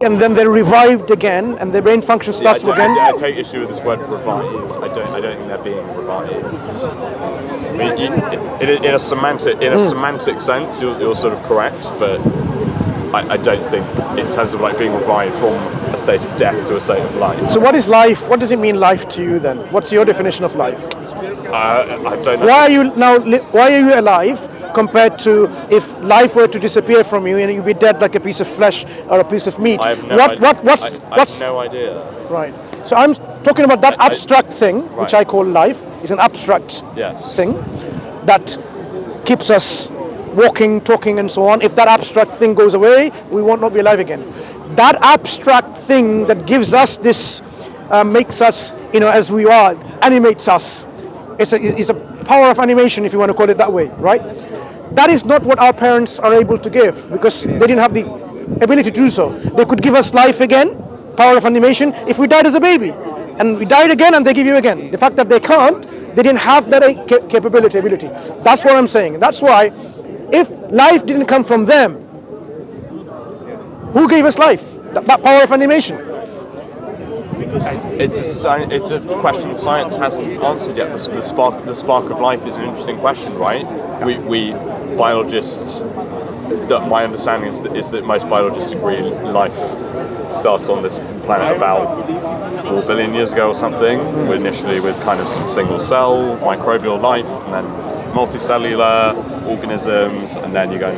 and then they're revived again, and their brain function starts again. I take issue with this word revived. I don't think they're being revived. I mean, in a semantic sense, you're sort of correct, but I don't think in terms of like being revived from a state of death to a state of life. So what is life? What does it mean, life, to you then? What's your definition of life? I don't know. Why are you alive compared to if life were to disappear from you and you'd be dead like a piece of flesh or a piece of meat? I have no idea. I have no idea. Right. So I'm talking about that abstract thing, which I call life. It's an abstract thing that keeps us walking, talking, and so on. If that abstract thing goes away, we will not be alive again. That abstract thing that gives us this, makes us, as we are, animates us. It's a power of animation, if you want to call it that way, right? That is not what our parents are able to give, because they didn't have the ability to do so. They could give us life again, power of animation, if we died as a baby. And we died again and they give you again. The fact that they can't, they didn't have that ability. That's what I'm saying. That's why, if life didn't come from them, who gave us life? That power of animation. It's a question science hasn't answered yet. The spark of life is an interesting question, right? We biologists, my understanding is that most biologists agree life started on this planet about 4 billion years ago or something, initially with kind of some single cell microbial life, and then multicellular organisms, and then you go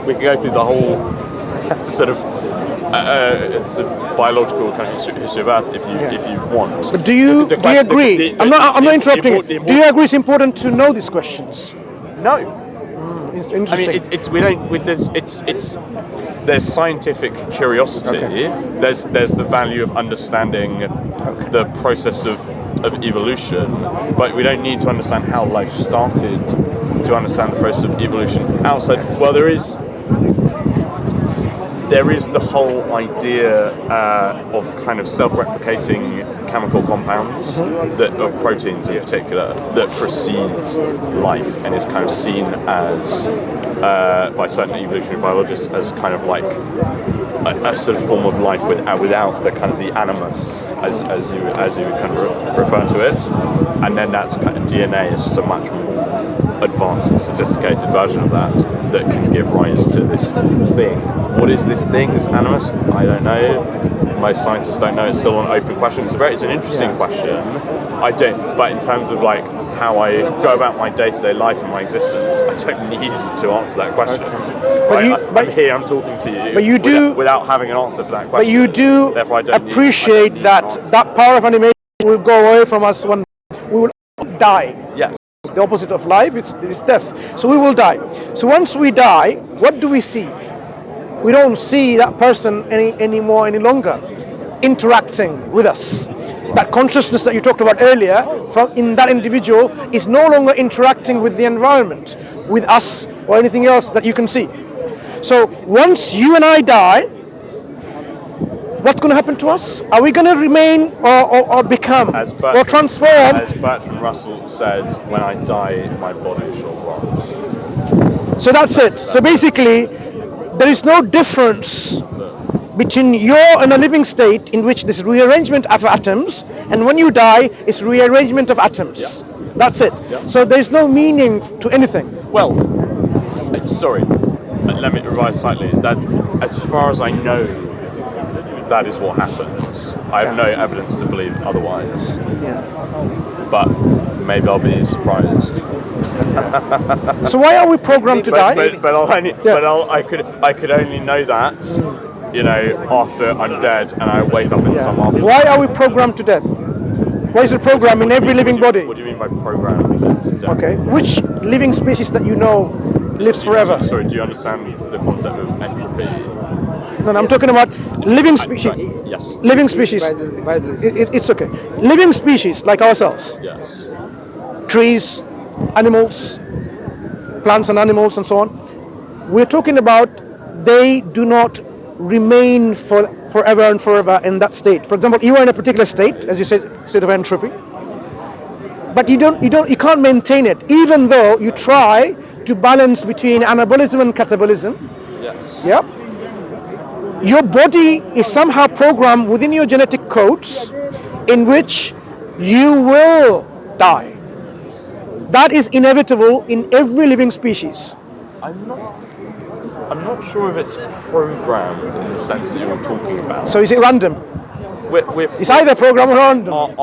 we could go through the whole sort of biological kind of history of Earth if you want. But do you agree? I'm not interrupting it. Do you agree it's important to know these questions? No. Interesting. I mean, there's scientific curiosity. Okay. There's the value of understanding the process of evolution, but we don't need to understand how life started to understand the process of evolution outside. Well, there is the whole idea of kind of self-replicating chemical compounds, of proteins in particular, that precedes life and is kind of seen as, by certain evolutionary biologists, as kind of like a sort of form of life without the kind of the animus, as you kind of refer to it, and then that's kind of DNA is just a much more advanced and sophisticated version of that can give rise to this thing. What is this thing, this animus? I don't know. Most scientists don't know. It's still an open question. It's an interesting question. I don't, but in terms of like how I go about my day-to-day life and my existence, I don't need to answer that question. Okay. I'm talking to you. But you do without having an answer for that question. But you do appreciate that power of animation will go away from us when we will die. Yes. The opposite of life is death. So we will die. So once we die, what do we see? We don't see that person any longer interacting with us. That consciousness that you talked about earlier in that individual is no longer interacting with the environment, with us or anything else that you can see. So once you and I die, what's going to happen to us? Are we going to remain or become or transform? As Bertrand Russell said, when I die, my body shall rot. So that's it. So basically, there is no difference between you're in a living state in which this rearrangement of atoms, and when you die, it's rearrangement of atoms. Yeah. That's it. Yeah. So there's no meaning to anything. Well, sorry, let me revise slightly. That's, as far as I know, that is what happens. I have no evidence to believe otherwise. Yeah. But maybe I'll be surprised. So why are we programmed to die? I could only know that, after I'm dead and I wake up in some afterlife. Why are we programmed to death? Why is it programmed in every living body? What do you mean by programmed to death? Okay. Which living species that you know lives forever? Sorry, do you understand the concept of entropy? No, I'm talking about living species. Yes. Living species. It's okay. Living species like ourselves. Yes. Trees, animals, plants and animals and so on. We're talking about they do not remain forever and forever in that state. For example, you are in a particular state, as you said, state of entropy, but you can't maintain it, even though you try to balance between anabolism and catabolism. Yes. Yep. your body is somehow programmed within your genetic codes in which you will die. That is inevitable in every living species. I'm not sure if it's programmed in the sense that you're talking about. So is it random? It's either programmed or random.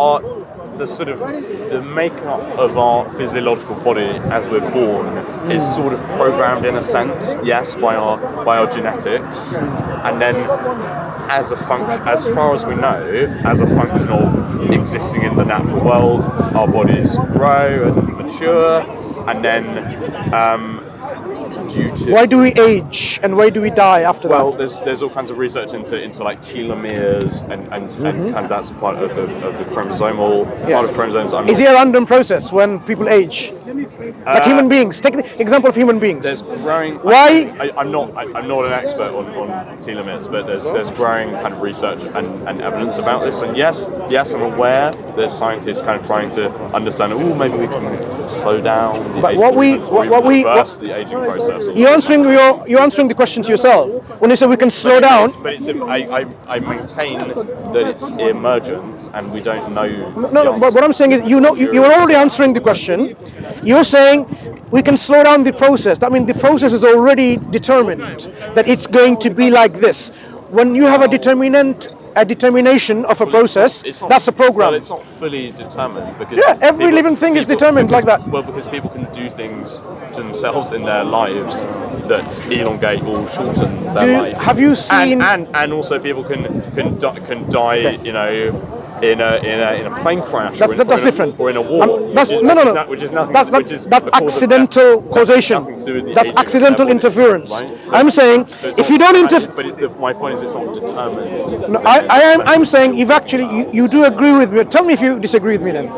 The makeup of our physiological body as we're born is sort of programmed in a sense, yes, by our genetics, and then as far as we know, as a function of existing in the natural world, our bodies grow and mature, and then why do we age and why do we die after that? Well, there's all kinds of research into like telomeres and kind of that's part of the chromosomal part of chromosomes. Is it a random process when people age? Like human beings. Take the example of human beings. There's growing. Why? I'm not an expert on telomeres, but there's growing kind of research and evidence about this. And yes, I'm aware there's scientists kind of trying to understand. Oh, maybe we can slow down. The reverse the aging process. You're answering the question to yourself when you say we can slow down. I maintain that it's emergent and we don't know. No, but what I'm saying is you're already answering the question. You're saying we can slow down the process. That means the process is already determined that it's going to be like this. When you have a determination of a process, that's a program. Well, it's not fully determined because every living thing is determined like that. Well, because people can do things to themselves in their lives that elongate or shorten their life. Have you seen? And also people can die, in a plane crash that's different. Or in a war. Which is nothing. That's accidental causation. That's accidental interference. Right? So, I'm saying if you don't interfere. But my point is it's not determined. No, I'm saying if actually you do agree with me. Tell me if you disagree with me then.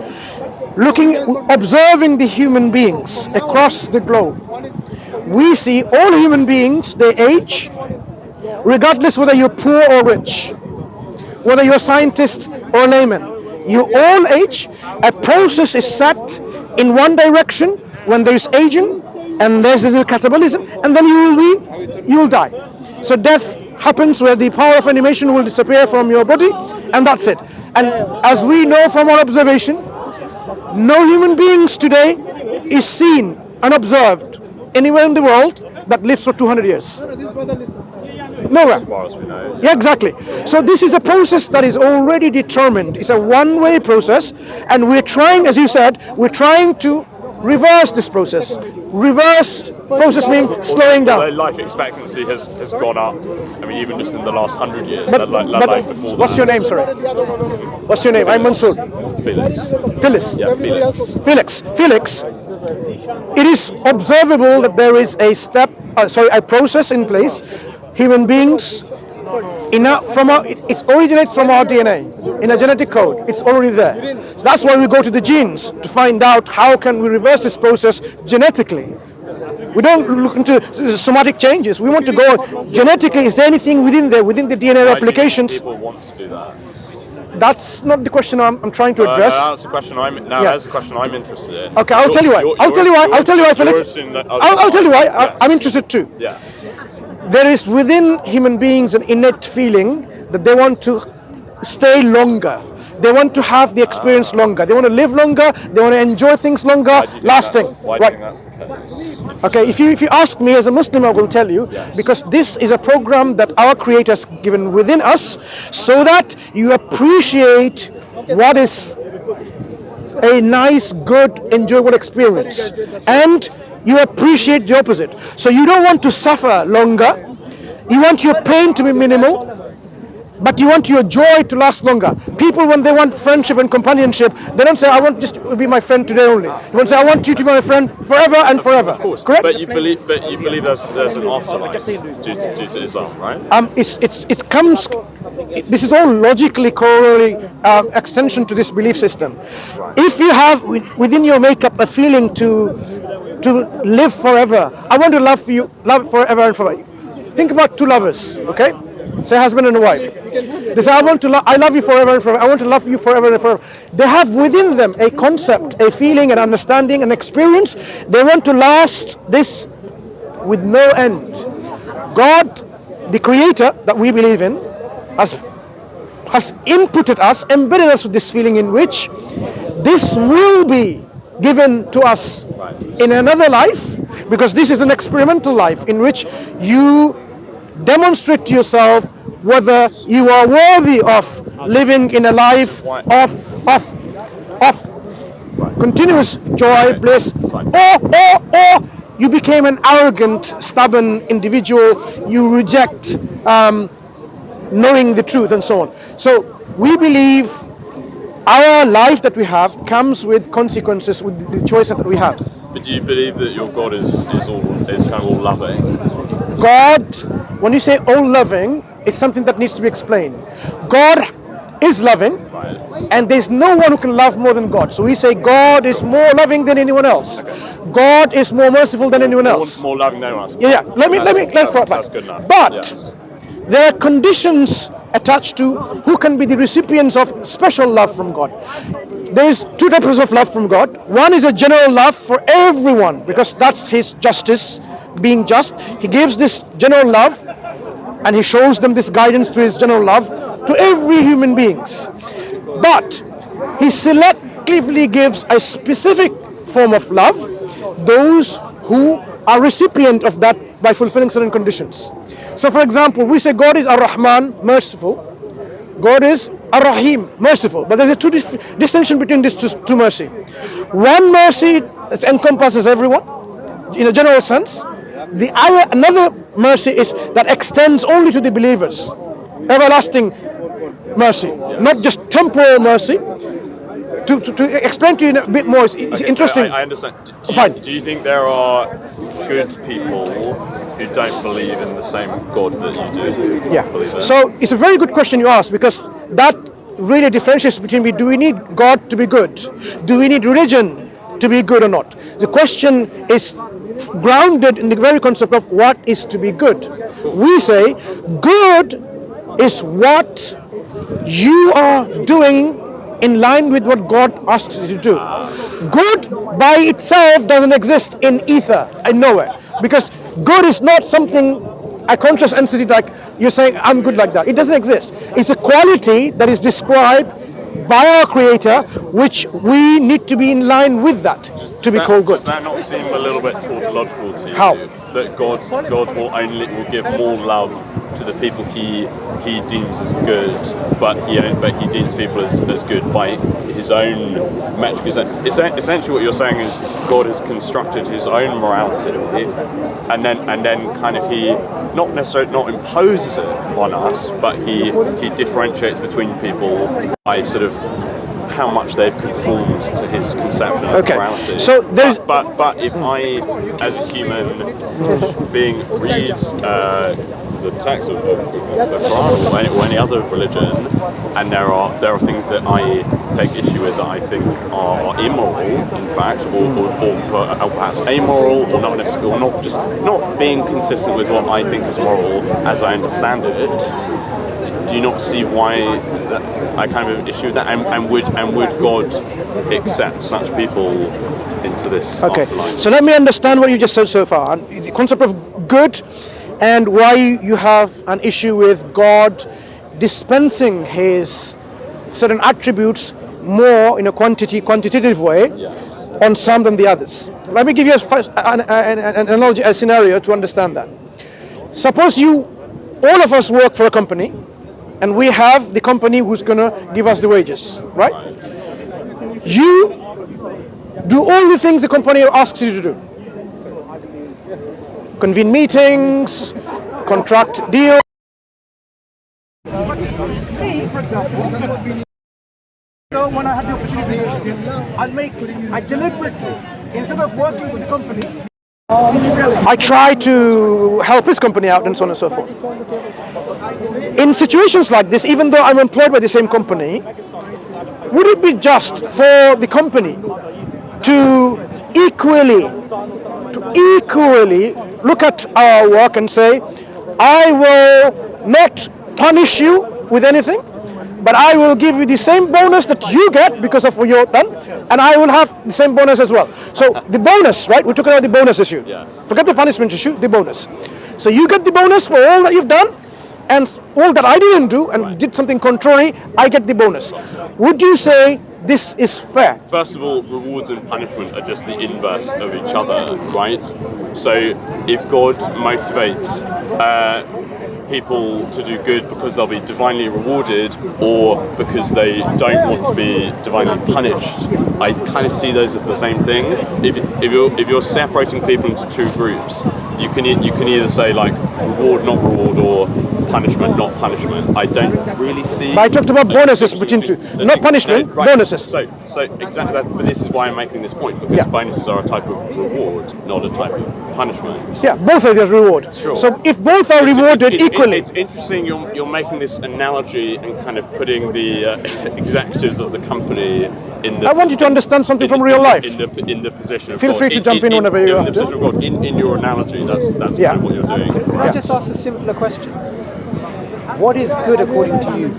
Observing the human beings across the globe, we see all human beings, they age, regardless whether you're poor or rich, whether you're a scientist or a layman. You all age. A process is set in one direction when there is aging, and there's this catabolism, and then you will die. So death happens where the power of animation will disappear from your body, and that's it. And as we know from our observation, no human beings today is seen unobserved anywhere in the world that lives for 200 years. Nowhere. As far as we know. Yeah, exactly. So this is a process that is already determined. It's a one-way process, and we're trying, as you said, to reverse this process. Reverse process means slowing down. Life expectancy has gone up. I mean, even just in the last 100 years. But before what's your name, sorry? What's your name? I'm Mansur. Felix. Phyllis. Yeah, Felix. Felix. It is observable that there is a process in place. Human beings, it originates from our DNA, in a genetic code. It's already there. So that's why we go to the genes to find out how can we reverse this process genetically. We don't look into somatic changes. We want to go genetically. Is there anything within the DNA replications? People want to do that. That's not the question I'm trying to address. That's the question that's the question I'm interested in. Okay, I'll tell you why. I'll tell you why, Felix. I'll tell you why. Yes. I'm interested too. Yes. There is within human beings an innate feeling that they want to stay longer. They want to have the experience longer. They want to live longer. They want to enjoy things longer, lasting. Why do you think that's the case? Okay, if you ask me as a Muslim, I will tell you, because this is a program that our Creator has given within us, so that you appreciate what is a nice, good, enjoyable experience, and you appreciate the opposite. So you don't want to suffer longer. You want your pain to be minimal, but you want your joy to last longer. People, when they want friendship and companionship, they don't say, I want just to be my friend today only. You want to say, I want you to be my friend forever and forever. Of course. Correct? But you believe there's an afterlife due to Islam, right? This is all logically corollary extension to this belief system. If you have within your makeup a feeling to live forever, I want to love forever and forever. Think about two lovers, okay? Say husband and a wife. They say, I love you forever and forever. I want to love you forever and forever. They have within them a concept, a feeling, an understanding, an experience. They want to last this with no end. God the Creator that we believe in has inputted us, embedded us with this feeling in which this will be given to us in another life, because this is an experimental life in which you demonstrate to yourself whether you are worthy of living in a life of continuous joy, bliss, or you became an arrogant, stubborn individual. You reject knowing the truth and so on. So we believe our life that we have comes with consequences with the choices that we have. But do you believe that your God is kind of all loving? God, when you say all loving, it's something that needs to be explained. God is loving, and there's no one who can love more than God. So we say God is more loving than anyone else. God is more merciful than anyone else. More loving than anyone else. Yeah. Let me that's good enough. But there are conditions attached to who can be the recipients of special love from God. There's two types of love from God. One is a general love for everyone, because that's his justice, being just. He gives this general love, and he shows them this guidance through his general love to every human beings. But he selectively gives a specific form of love those who are recipient of that by fulfilling certain conditions. So for example, we say God is Ar-Rahman, merciful. God is Ar-Rahim, merciful. But there's a distinction between these two mercy. One mercy encompasses everyone in a general sense. Another mercy is that extends only to the believers. Everlasting mercy, not just temporal mercy. To explain to you a bit more, it's interesting. I understand. Fine. Do you think there are good people who don't believe in the same God that you do? Yeah. So it's a very good question you ask, because that really differentiates between do we need God to be good? Do we need religion to be good or not? The question is grounded in the very concept of what is to be good. We say good is what you are doing in line with what God asks you to do. Good by itself doesn't exist in ether, in nowhere, because good is not something, a conscious entity like you're saying I'm good like that. It doesn't exist. It's a quality that is described by our Creator, which we need to be in line with that to be called good. Does that not seem a little bit tautological to you? How? That God will give more love to the people he deems as good, but he deems people as good by his own metric. Essentially, what you're saying is God has constructed his own morality, and then kind of he not imposes it on us, but he differentiates between people by sort of how much they've conformed to his conception of morality. So there's but if I, as a human being, read the text of the Quran or any other religion, and there are things that I take issue with that I think are immoral, in fact, or perhaps amoral, or not necessarily, or not being consistent with what I think is moral as I understand it. Do you not see why I kind of have an issue with that? And would God accept such people into this afterlife? So let me understand what you just said so far. The concept of good, and why you have an issue with God dispensing his certain attributes more in a quantitative way on some than the others. Let me give you an analogy, a scenario to understand that. Suppose all of us work for a company, and we have the company who's going to give us the wages, right? You do all the things the company asks you to do. Convene meetings, contract deals. Me, for example, when I had the opportunity, I deliberately, instead of working for the company, I try to help his company out and so on and so forth. In situations like this, even though I'm employed by the same company, would it be just for the company to equally look at our work and say, I will not punish you with anything, but I will give you the same bonus that you get because of what you've done, and I will have the same bonus as well. So the bonus, right? We're talking about the bonus issue. Yes. Forget the punishment issue, the bonus. So you get the bonus for all that you've done, and all that I didn't do and did something contrary, I get the bonus. Would you say this is fair? First of all, rewards and punishment are just the inverse of each other, right? So if God motivates people to do good because they'll be divinely rewarded or because they don't want to be divinely punished, I kind of see those as the same thing. If you're separating people into two groups, you can either say like reward not reward or punishment not punishment. I don't really see. But I talked about bonuses between two, not punishment, right. bonuses. So exactly that. But this is why I'm making this point, because bonuses are a type of reward, not a type of punishment. Yeah, both are the reward. Sure. So if both are rewarded equally, it's interesting. You're making this analogy and kind of putting the executives of the company in the. I want you to understand something from real life. In the position of Feel God. free to jump in whenever you want. want In the position of God. In your analogy, that's kind of what you're doing. Can I just ask a simpler question? What is good according to you?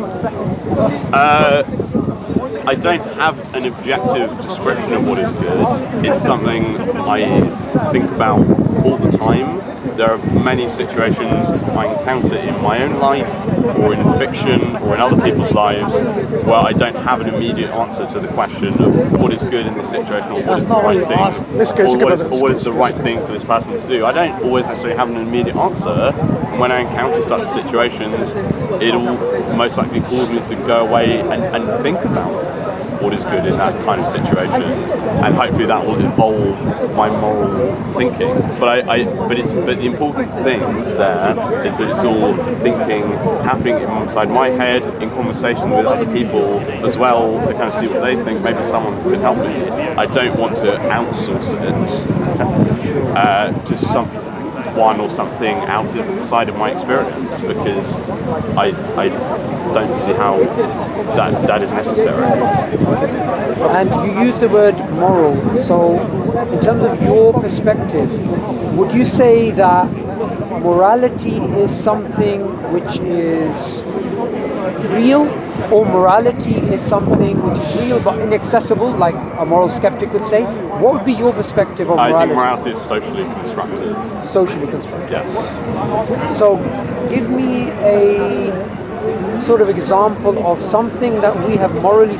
I don't have an objective description of what is good. It's something I think about all the time. There are many situations I encounter in my own life, or in fiction, or in other people's lives, where I don't have an immediate answer to the question of what is good in this situation, or what is the right thing, or what is the right thing for this person to do. I don't always necessarily have an immediate answer. When I encounter such situations, it'll most likely cause me to go away and think about what is good in that kind of situation, and hopefully that will evolve my moral thinking. But the important thing there is that it's all thinking happening inside my head, in conversation with other people as well, to kind of see what they think. Maybe someone can help me. I don't want to outsource it to someone or something outside of my experience, because I don't see how that is necessary. And you use the word moral, so in terms of your perspective, would you say that morality is something which is real, or morality is something which is real but inaccessible, like a moral skeptic would say? What would be your perspective of morality? I think morality is socially constructed. Socially constructed. Yes. So give me a sort of example of something that we have morally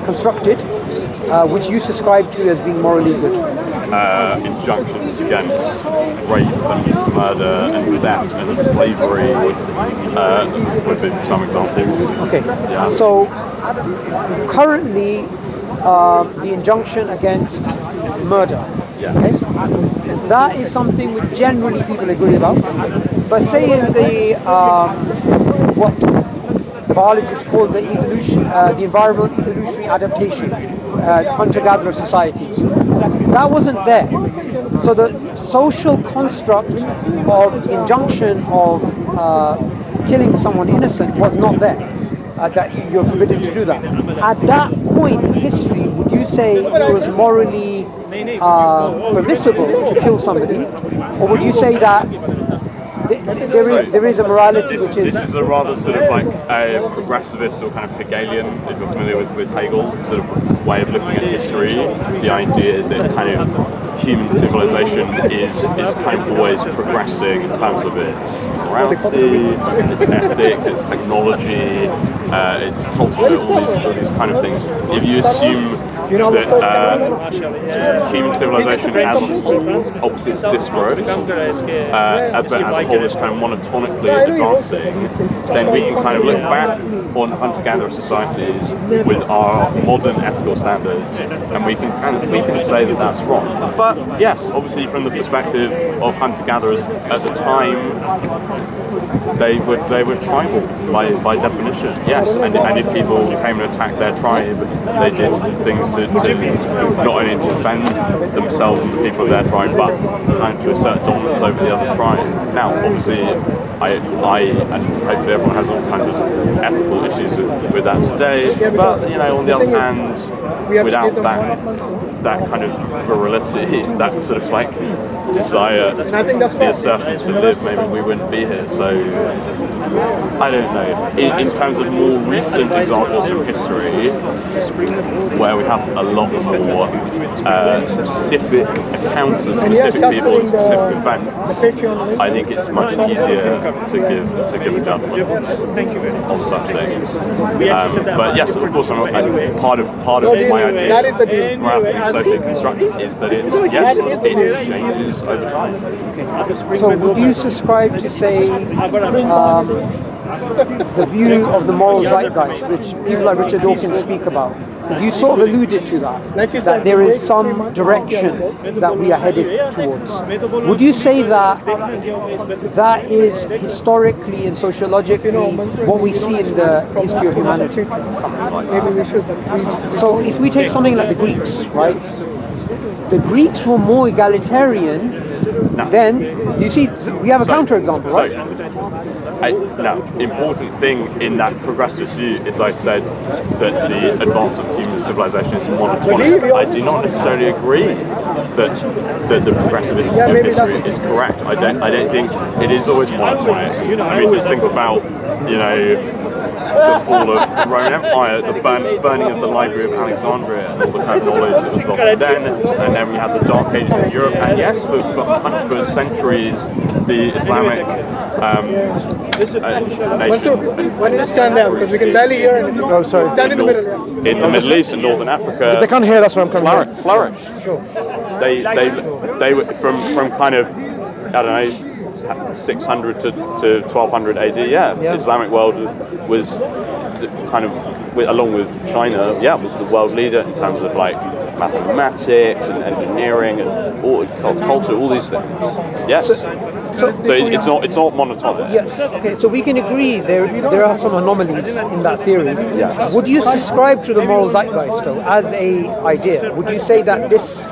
constructed, which you subscribe to as being morally good. Injunctions against rape and murder and theft and slavery would be some examples. Okay. Yeah. So currently, the injunction against murder. Yes. Okay? That is something which generally people agree about. But say in the what biologists call the environmental evolutionary adaptation, hunter-gatherer societies, that wasn't there. So the social construct of the injunction of killing someone innocent was not there. That you're forbidden to do that. At that point in history, would you say it was morally permissible to kill somebody, or would you say that there is a morality which is... This is a rather sort of like a progressivist or kind of Hegelian, if you're familiar with Hegel, sort of way of looking at history. The idea that kind of human civilization is kind of always progressing in terms of its morality, its ethics, its technology, its culture, all these kind of things. If you assume that human civilization as a whole, obviously it's disparate, but as a whole it's kind of monotonically advancing, then we can kind of look back on hunter-gatherer societies with our modern ethical standards, and we can say that that's wrong. But yes, obviously from the perspective of hunter-gatherers at the time, they were tribal by definition. Yes, and if people came and attacked their tribe, they did things to not only defend themselves and the people of their tribe, but kind of to assert dominance over the other tribe. Now, obviously, I and hopefully everyone has all kinds of ethical issues with that today, but on the other hand, without that kind of virility, that sort of like desire, the assertion to live, maybe we wouldn't be here. So I don't know. In terms of more recent examples from history, where we have a lot more specific accounts of specific people and specific events, I think it's much easier to give a judgment on such things. But yes, of course, part of my idea of morality being socially constructed is that it changes over time. So would you subscribe to say the view of the moral zeitgeist, which people like Richard Dawkins speak about? Because you sort of alluded to that there is some direction that we are headed towards. Would you say that that is historically and sociologically what we see in the history of humanity? So if we take something like the Greeks, right? The Greeks were more egalitarian than, do you see, we have a counterexample, right? Important thing in that progressive view is I said that the advance of human civilization is monotonic. I do not necessarily agree that the progressivist history is correct. I don't think it is always monotonic. I mean, just think about, the fall of the Roman Empire, the burning of the Library of Alexandria, and all the kind of knowledge that was lost then, and then we had the Dark Ages in Europe, and yes, for centuries, the Islamic nations. Why don't you stand down, because we can barely hear it. Oh, sorry. Stand in the middle. In the Middle East and Northern Africa, But they can't hear us when I'm coming. flourished. Sure. They were from kind of, I don't know, 600 to 1200 AD. The Islamic world was kind of, along with China, was the world leader in terms of like mathematics and engineering and all, culture, all these things. Yes. So it's not monotonic. Yeah. Okay. So we can agree there are some anomalies in that theory. Yes. Would you subscribe to the moral zeitgeist though as a idea? Would you say that this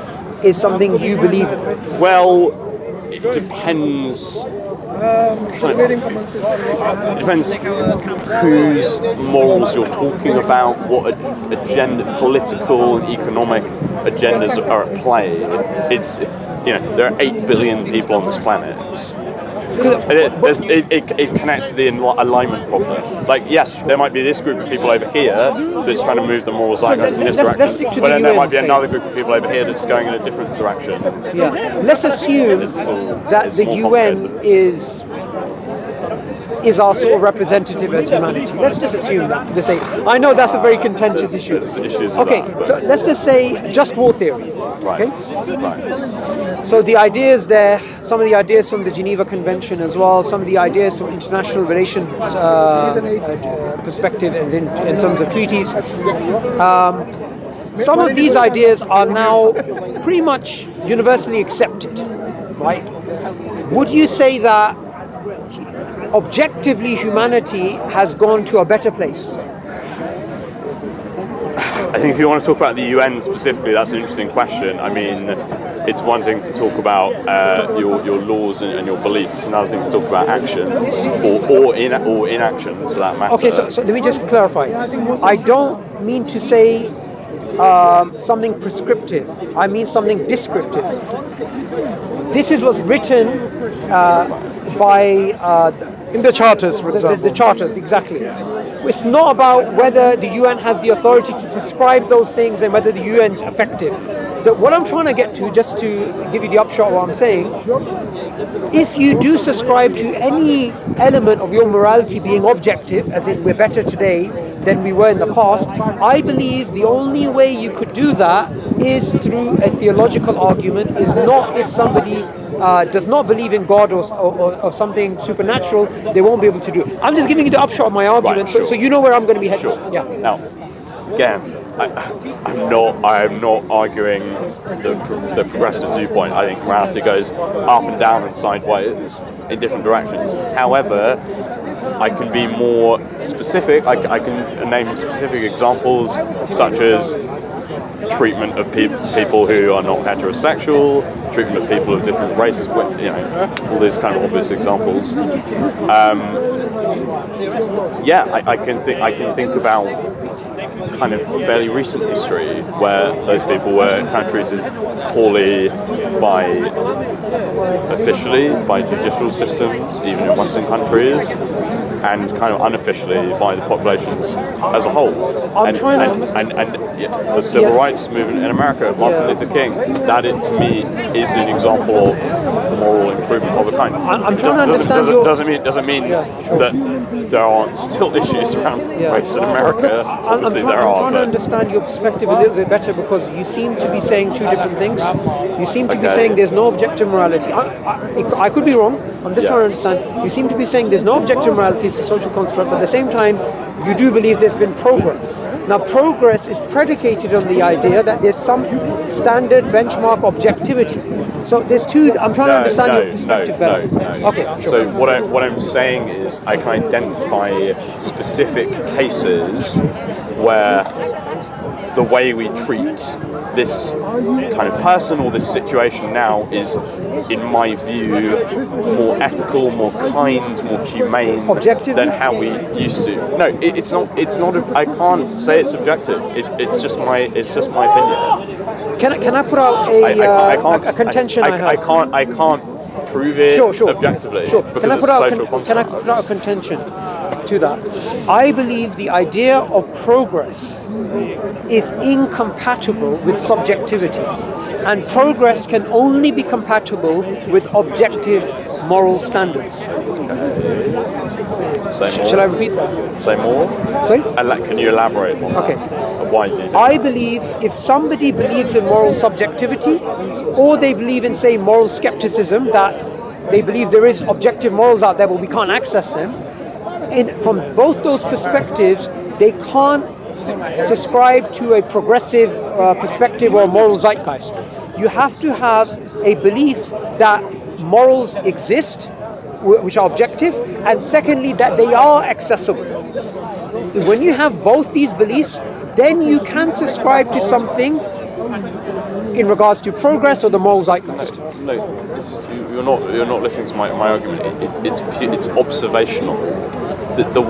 is something you believe in? Well, it depends. It depends whose morals you're talking about, what agenda, political and economic agendas are at play. It's, there are 8 billion people on this planet. It connects to the alignment problem. Like, yes, there might be this group of people over here that's trying to move the moral zeitgeist in this direction, but then there might be another group of people over here that's going in a different direction. Yeah. Let's assume that the UN is our sort of representative as humanity. Let's just assume that for the sake. I know that's a very contentious issue. Okay, so let's just say just war theory. Right. Okay? Right. So the ideas there, some of the ideas from the Geneva Convention as well, some of the ideas from international relations perspective as in terms of treaties. Some of these ideas are now pretty much universally accepted, right? Would you say that objectively humanity has gone to a better place? I think if you want to talk about the UN specifically, that's an interesting question. I mean, it's one thing to talk about your laws and your beliefs. It's another thing to talk about actions or inactions for that matter. Okay, so let me just clarify. I don't mean to say something prescriptive. I mean something descriptive. This is what's written by in the charters, for example. The charters, exactly. It's not about whether the UN has the authority to prescribe those things and whether the UN is effective. What I'm trying to get to, just to give you the upshot of what I'm saying, if you do subscribe to any element of your morality being objective, as in we're better today than we were in the past, I believe the only way you could do that is through a theological argument, is not if somebody does not believe in God or something supernatural, they won't be able to do it. I'm just giving you the upshot of my argument, right, sure. so you know where I'm going to be headed. Sure. Yeah. Now, again, I'm not arguing the progressive viewpoint. I think morality goes up and down and sideways in different directions. However, I can be more specific. I can name specific examples, such as treatment of people who are not heterosexual, treatment of people of different races, all these kind of obvious examples. I can think about kind of fairly recent history where those people were kind of treated poorly by officially by judicial systems, even in Western countries, and kind of unofficially by the populations as a whole. And the civil rights movement in America, Martin Luther King, that to me is an example of moral improvement of a kind. I'm trying to understand doesn't mean that there aren't still issues around race in America. Obviously there are. I'm trying to understand your perspective a little bit better, because you seem to be saying two different things. You seem to be saying there's no objective morality. I could be wrong. I'm just trying to understand. You seem to be saying there's no objective morality, it's a social construct, but at the same time, you do believe there's been progress. Now, progress is predicated on the idea that there's some standard benchmark objectivity. So there's two. I'm trying to understand your perspective better. No. Okay, sure. So what I'm saying is I can identify specific cases where the way we treat this kind of person or this situation now is, in my view, more ethical, more kind, more humane than how we used to. No, it's not. I can't say it's objective. It's just my opinion. Can I put out a contention I have? I can't prove it objectively. Sure. Because Can I it's put a out social construct. can I put out a contention to that? I believe the idea of progress is incompatible with subjectivity, and progress can only be compatible with objective moral standards. Shall I repeat that? Say more? Sorry? And can you elaborate on Okay. that? Why do you do I believe if somebody believes in moral subjectivity, or they believe in, say, moral skepticism, that they believe there is objective morals out there but we can't access them, from both those perspectives, they can't subscribe to a progressive perspective or moral zeitgeist. You have to have a belief that morals exist, which are objective, and secondly, that they are accessible. When you have both these beliefs, then you can subscribe to something in regards to progress or the moral zeitgeist. No, you're not listening to my argument. It's observational. The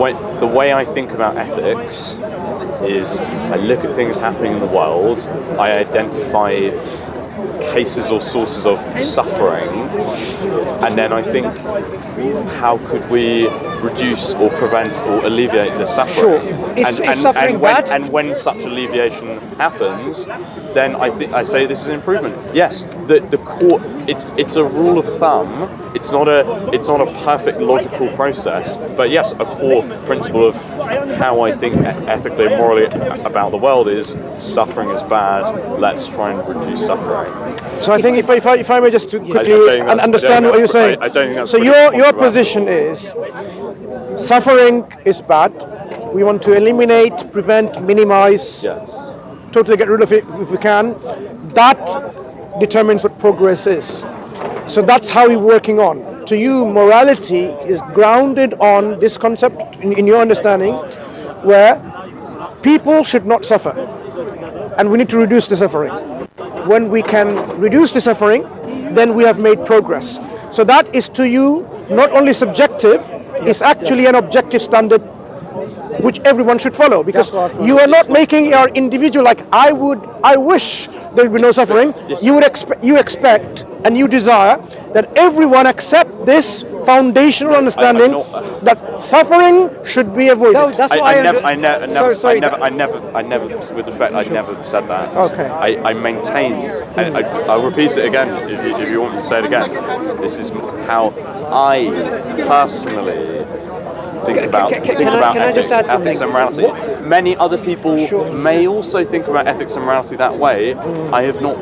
way I think about ethics is I look at things happening in the world, I identify cases or sources of suffering, and then I think, how could we reduce or prevent or alleviate the suffering? Sure. Is suffering bad? And when such alleviation happens, then I say this is an improvement. Yes, the core. It's a rule of thumb. It's not a perfect logical process, but yes, a core principle of how I think ethically and morally about the world is suffering is bad. Let's try and reduce suffering. So I think if I may just quickly understand what you're saying. I don't think that's so your position is suffering is bad. We want to eliminate, prevent, minimize, totally get rid of it if we can. That determines what progress is. So that's how we're working on. To you, morality is grounded on this concept, in your understanding, where people should not suffer. And we need to reduce the suffering. When we can reduce the suffering, then we have made progress. So that is to you not only subjective, it's actually an objective standard which everyone should follow, because you are not making your individual like I wish there would be no suffering. You expect and you desire that everyone accept this foundational understanding that suffering should be avoided. No, that's why I never, with respect, I never said that. Okay. I maintain, and I'll repeat it again if you want me to say it again. This is how I personally think about ethics and morality. Many other people may also think about ethics and morality that way. I have not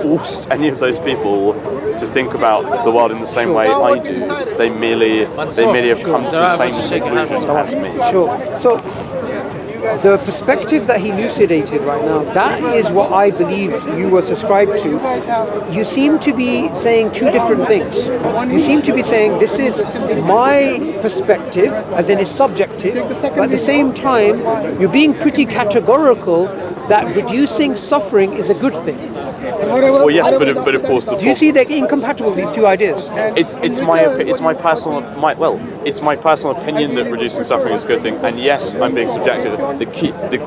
forced any of those people to think about the world in the same way I do. They merely have come to the same conclusion as me. Sure. So the perspective that he elucidated right now, that is what I believe you were subscribed to. You seem to be saying two different things. You seem to be saying this is my perspective, as in it's subjective, but at the same time, you're being pretty categorical that reducing suffering is a good thing. Well, yes, but of course, Do you see they're incompatible, these two ideas? it's my personal opinion that reducing suffering is a good thing, and yes, I'm being subjective.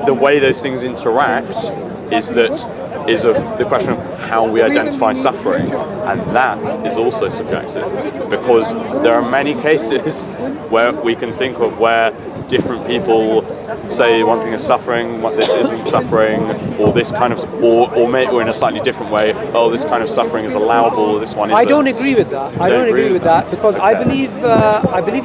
The way those things interact is the question of how we identify suffering, and that is also subjective, because there are many cases where we can think of where different people say one thing is suffering, what this isn't suffering, or this kind of, or in a slightly different way, oh, this kind of suffering is allowable, this one isn't. I don't agree with that. I don't agree with that because I believe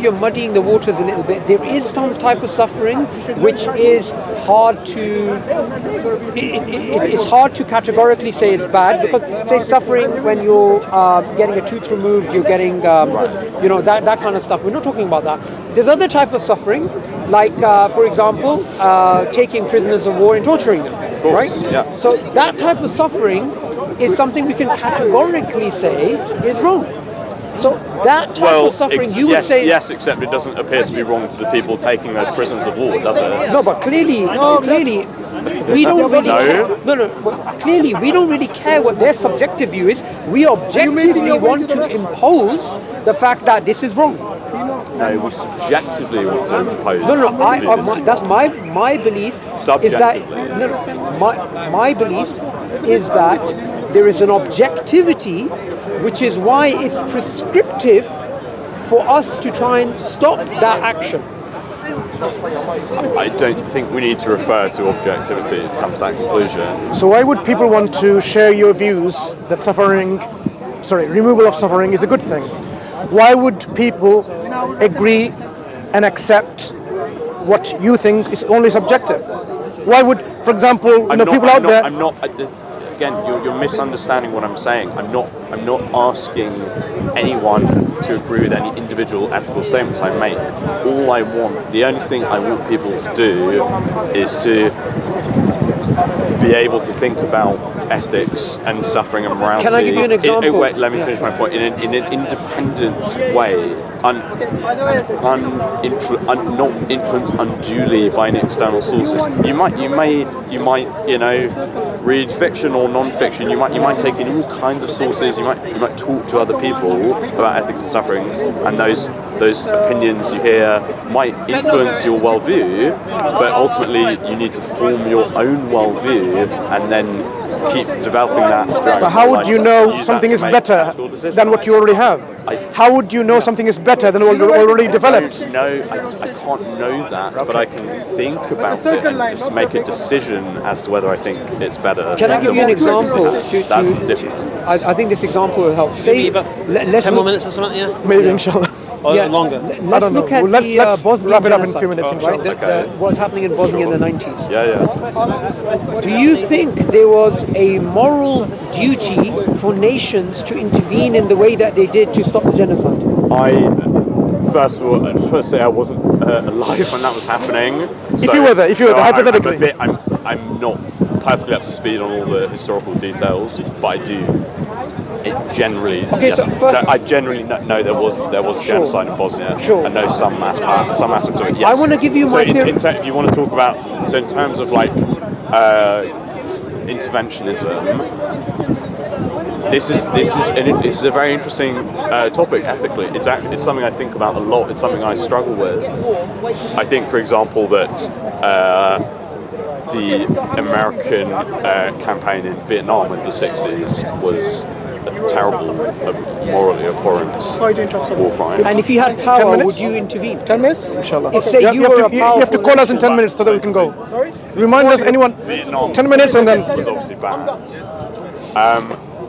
you're muddying the waters a little bit. There is some type of suffering which is hard to. It's hard to categorically say it's bad, because say suffering when you're getting a tooth removed, you're getting that kind of stuff. We're not talking about that. There's other type of suffering, like for example, taking prisoners of war and torturing them, right? Yeah. So that type of suffering is something we can categorically say is wrong. So that type of suffering, you would say... Yes, except it doesn't appear to be wrong to the people taking those prisoners of war, does it? No, but clearly, we don't really... No, clearly, we don't really care what their subjective view is. We objectively want to impose the fact that this is wrong. No, we subjectively want to impose... That's my belief. Subjectively. My belief is that there is an objectivity, which is why it's prescriptive for us to try and stop that action. I don't think we need to refer to objectivity to come to that conclusion. So why would people want to share your views that removal of suffering is a good thing? Why would people agree and accept what you think is only subjective? Why would, for example, people out there... Again, you're misunderstanding what I'm saying. I'm not asking anyone to agree with any individual ethical statements I make. The only thing I want people to do is to be able to think about ethics and suffering and morality. Can I give you an example? Wait, let me finish my point. In an independent way, not influenced unduly by any external sources. You might, read fiction or non-fiction. You might take in all kinds of sources. You might talk to other people about ethics and suffering, and those opinions you hear might influence your worldview. But ultimately, you need to form your own worldview and then keep developing that throughout. But how would you know something is better than what you already have? How would you know something is better than what you already developed? No, I can't know that, but I can think about it and just make a decision as to whether I think it's better. Can I give you an example? That's the difference. I think this example will help. Say, let's 10 more minutes or something, yeah? Maybe, inshallah. Or longer? Let's look at let's Bosnian wrap it up in a genocide, few minutes, inshallah. Okay. What's happening in Bosnia in the 90s. Yeah. Do you think there was a moral duty for nations to intervene in the way that they did to stop the genocide? First of all, I wasn't alive when that was happening. If you were there, hypothetically. I'm not perfectly up to speed on all the historical details, but I do. I generally know there was genocide in Bosnia. Sure. I know some aspects of it. Yes. I want to give you my theory. If you want to talk about, in terms of interventionism, this is a very interesting topic ethically. It's something I think about a lot. It's something I struggle with. I think, for example, that the American campaign in Vietnam in the 60s was a terrible, morally abhorrent war crime. And if you had power, would you intervene? 10 minutes? Inshallah. If say you have to call us in 10 minutes so that we can go. Sorry? Remind us, anyone, Vietnam 10 minutes and then... was obviously bad.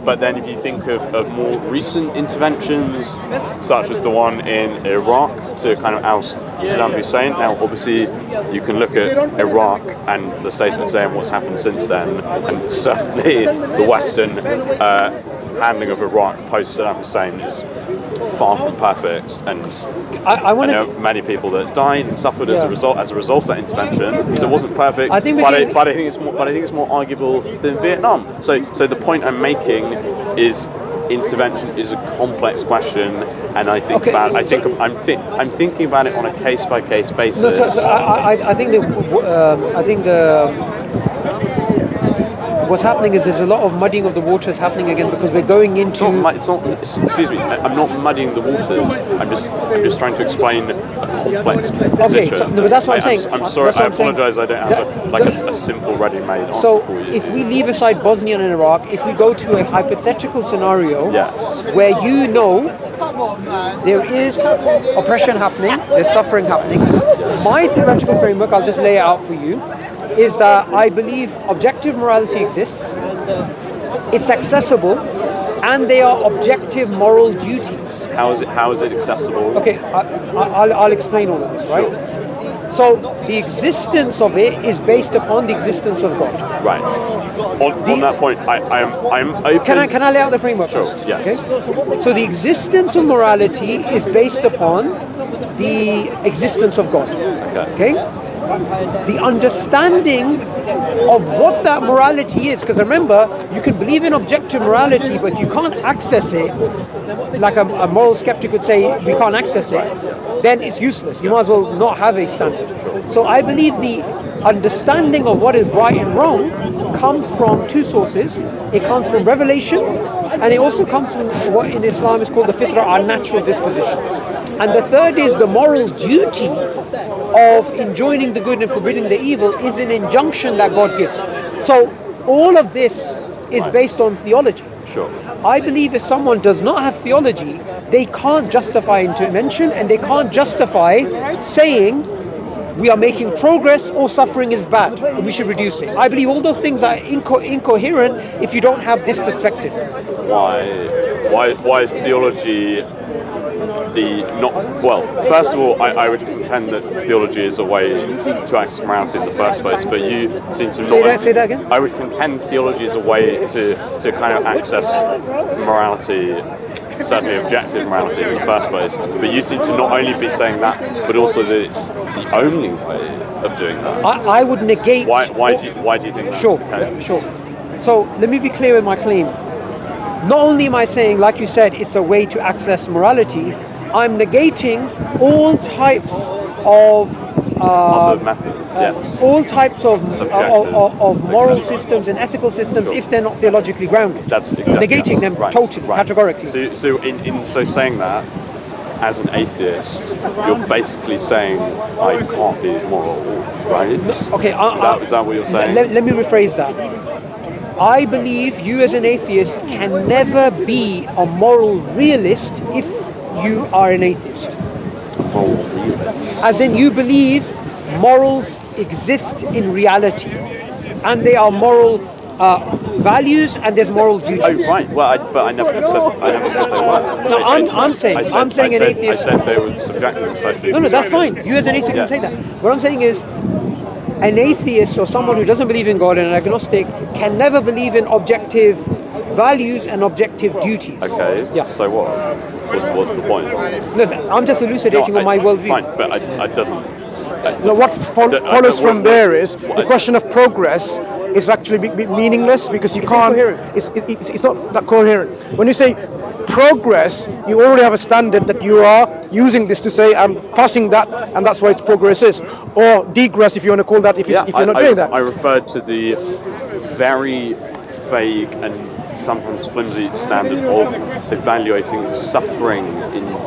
But then if you think of more recent interventions, such as the one in Iraq to kind of oust Saddam Hussein, now obviously you can look at Iraq and the state of today and what's happened since then, and certainly the Western handling of Iraq post Saddam Hussein is far from perfect, and I know many people that died and suffered as a result of that intervention. So it wasn't perfect, but I think it's more arguable than Vietnam. So the point I'm making is intervention is a complex question, and I'm thinking about it on a case by case basis. No, I think what's happening is there's a lot of muddying of the waters happening again because we're going into. Excuse me. I'm not muddying the waters. I'm just trying to explain a complex position. Okay, but that's what I'm saying. I'm sorry. I apologise. I don't have a simple ready-made answer for you. If we leave aside Bosnia and Iraq, if we go to a hypothetical scenario where there is oppression happening, there's suffering happening, my theological framework, I'll just lay it out for you, is that I believe objective morality exists, it's accessible, and they are objective moral duties. How is it accessible? Okay, I'll explain all of this, right? Sure. So the existence of it is based upon the existence of God. Right. On that point, I'm open. Can I lay out the framework first? Sure. Yes. Okay? So the existence of morality is based upon the existence of God. Okay? The understanding of what that morality is, because remember, you can believe in objective morality, but if you can't access it, like a moral skeptic would say, we can't access it, then it's useless. You might as well not have a standard. So I believe the understanding of what is right and wrong comes from two sources. It comes from revelation, and it also comes from what in Islam is called the fitrah, our natural disposition. And the third is the moral duty of enjoining the good and forbidding the evil is an injunction that God gives. So all of this is based on theology. Sure. I believe if someone does not have theology, they can't justify intervention, and they can't justify saying we are making progress or suffering is bad and we should reduce it. I believe all those things are incoherent if you don't have this perspective. Why is theology first of all, I would contend that theology is a way to access morality in the first place, but you seem to not... Say that again? I would contend theology is a way to kind of access morality, certainly objective morality in the first place, but you seem to not only be saying that, but also that it's the only way of doing that. I would negate... Why do you think that's the case? Sure. So let me be clear with my claim. Not only am I saying, like you said, it's a way to access morality, I'm negating all types of other methods, yes. All types of moral systems and ethical systems, if they're not theologically grounded. That's exactly negating them totally, categorically. So saying that, as an atheist, you're basically saying I can't be moral, right? Okay, is that what you're saying? Let me rephrase that. I believe you as an atheist can never be a moral realist if you are an atheist. Moral realist? As in you believe morals exist in reality and they are moral values and there's moral duties. Oh right, well I never said they were. No, I'm saying an atheist... I said they were subjective and socially... No, that's fine. You as an atheist can say that. What I'm saying is an atheist or someone who doesn't believe in God and an agnostic can never believe in objective values and objective duties. Okay, yeah. So what? What's the point? No, I'm just elucidating on my worldview. Fine, but it doesn't... What follows from there is the question of progress is actually meaningless because you can't... It's not that coherent. When you say progress, you already have a standard that you are using this to say I'm passing that and that's what progress is. Or degress, if you want to call that, if you're not doing that. I referred to the very vague and sometimes flimsy standard of evaluating suffering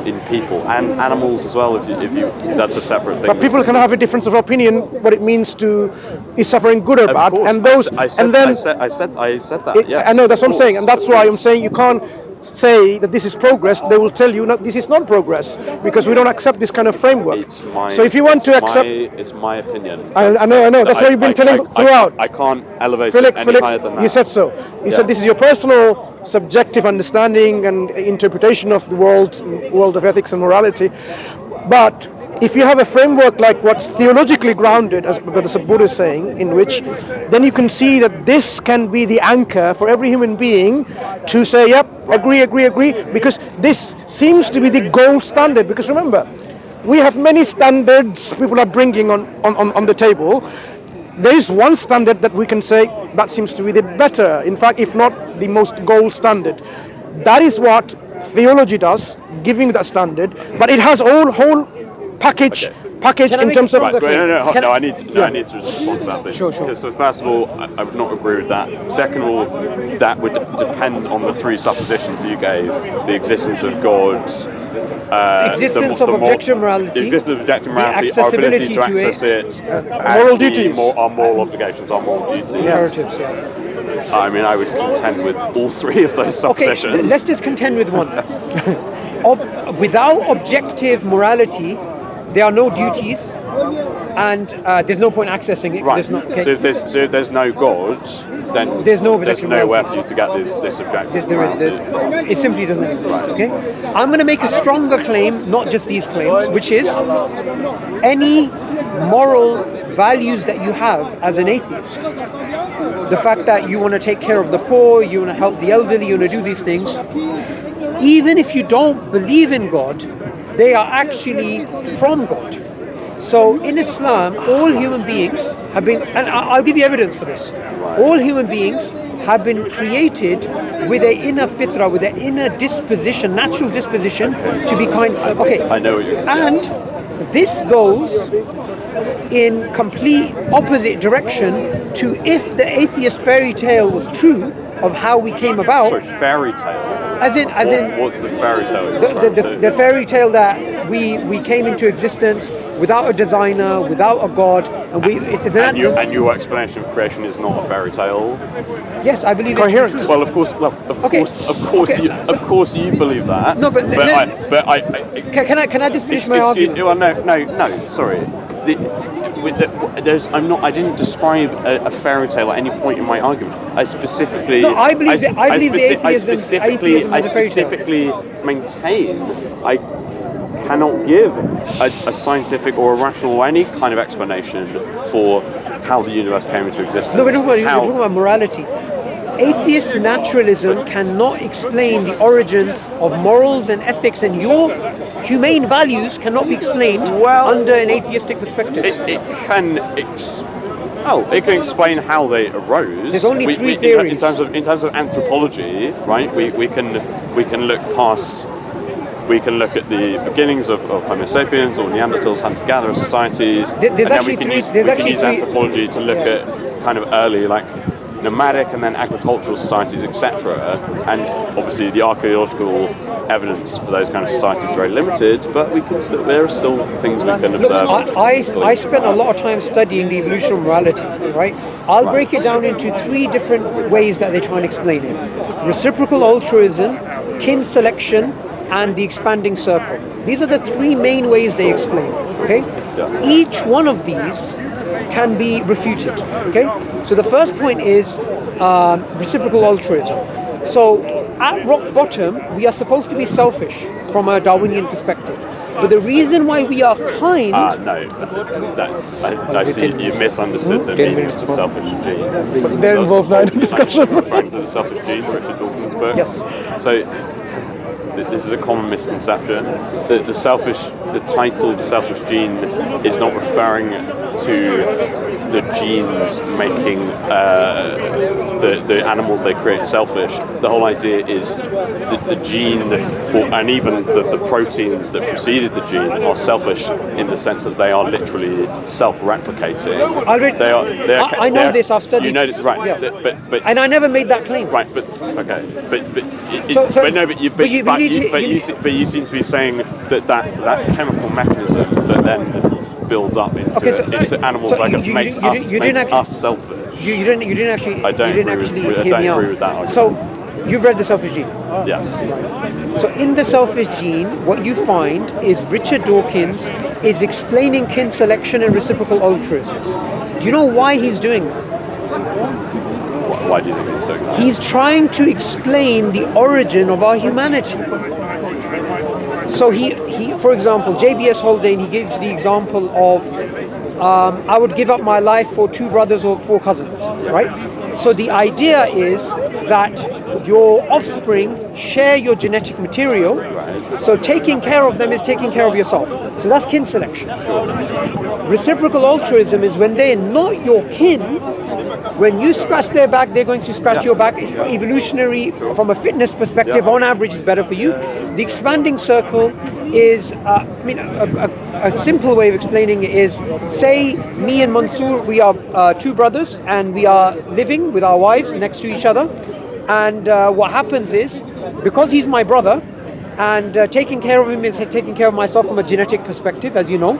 in people and animals as well. If you that's a separate thing. But people can have a difference of opinion what it means to is suffering good or bad, course. and those I said that. Yes. I know that's what I'm saying, and that's why I'm saying you can't say that this is progress. They will tell you no, this is not progress because we don't accept this kind of framework. So if you want to accept, it's my opinion. I know. That's what you've been telling throughout. I can't elevate Felix, it any higher than that. You said so. You said this is your personal subjective understanding and interpretation of the world of ethics and morality. But if you have a framework like what's theologically grounded, as the Suboor is saying, in which then you can see that this can be the anchor for every human being to say, yep, agree, because this seems to be the gold standard. Because remember, we have many standards people are bringing on the table. There is one standard that we can say that seems to be the better, in fact, if not the most gold standard. That is what theology does, giving that standard, but it has whole package package Can I in make terms a of... stronger claim? I need to respond to that, please. Sure. Because so first of all, I would not agree with that. Second of all, that would depend on the three suppositions you gave: the existence of God, Existence of objective morality, the existence of objective morality, the our ability to accessibility access it, moral duties, our moral obligations, our moral duties. narratives. I mean, I would contend with all three of those suppositions. Okay, let's just contend with one. Without objective morality, there are no duties, and there's no point accessing it. Right. There's So if there's no God, then there's no there's objective nowhere morality. for you to get this objective There is, morality. it simply doesn't exist. Okay, I'm going to make a stronger claim, not just these claims, which is any moral values that you have as an atheist. The fact that you want to take care of the poor, you want to help the elderly, you want to do these things, even if you don't believe in God, they are actually from God. So in Islam, all human beings have been, and I'll give you evidence for this, all human beings have been created with an inner fitra, with an inner disposition, natural disposition to be kind. Okay, I know what you're and this goes in complete opposite direction to if the atheist fairy tale was true of how we came about. Sorry, fairy tale. As in, what's the fairy tale? you're referring to? the fairy tale that we came into existence without a designer, without a god, and your explanation of creation is not a fairy tale. Yes, I believe Coherent. it's true. Well, of course, you believe that. No, but can I just finish my argument? Well, no. Sorry. I didn't describe a fairy tale at any point in my argument. I specifically. No, I believe atheism is a fairy tale. I specifically maintain I cannot give a scientific or a rational or any kind of explanation for how the universe came into existence. No, we're talking about morality. Atheist naturalism cannot explain the origin of morals and ethics, and your humane values cannot be explained under an atheistic perspective. It can explain how they arose. There's only three theories. In terms of anthropology, right? We can look past. We can look at the beginnings of Homo sapiens or Neanderthals, hunter-gatherer societies, and then we can use anthropology to look at kind of early nomadic and then agricultural societies, etc. And obviously the archaeological evidence for those kind of societies is very limited, but there are still things we can observe. I spent a lot of time studying the evolution of morality, right? I'll break it down into three different ways that they try and explain it. Reciprocal altruism, kin selection, and the expanding circle. These are the three main ways they explain it, okay? Yeah. Each one of these can be refuted, okay? So the first point is reciprocal altruism. So at rock bottom, we are supposed to be selfish from a Darwinian perspective. But the reason why we are kind... I see you misunderstood the meaning of the selfish gene. But they're involved now in discussion. Referring to the selfish gene, Richard Dawkins' book. Yes. So this is a common misconception. The title, the selfish gene, is not referring to the genes making the animals they create selfish. The whole idea is the gene, and even the proteins that preceded the gene, are selfish in the sense that they are literally self-replicating. I know this. I've studied. You know this, right? Yeah. But and I never made that claim. Right, but you seem to be saying that chemical mechanism that then builds up into animals like us makes us selfish. You didn't actually. I don't agree with that argument. So you've read the selfish gene. Yes. So in the selfish gene, what you find is Richard Dawkins is explaining kin selection and reciprocal altruism. Do you know why he's doing that? Why do you think he's doing that? He's trying to explain the origin of our humanity. So he for example, JBS Haldane, he gives the example of I would give up my life for 2 brothers or 4 cousins, right? So the idea is that your offspring share your genetic material, Right. So taking care of them is taking care of yourself. So that's kin selection. Sure. Reciprocal altruism is when they're not your kin. When you scratch their back, they're going to scratch your back. It's evolutionary, from a fitness perspective, on average, is better for you. The expanding circle is, a simple way of explaining it is, say me and Mansur, we are two brothers, and we are living with our wives next to each other. And what happens is, because he's my brother, and taking care of him is taking care of myself from a genetic perspective, as you know.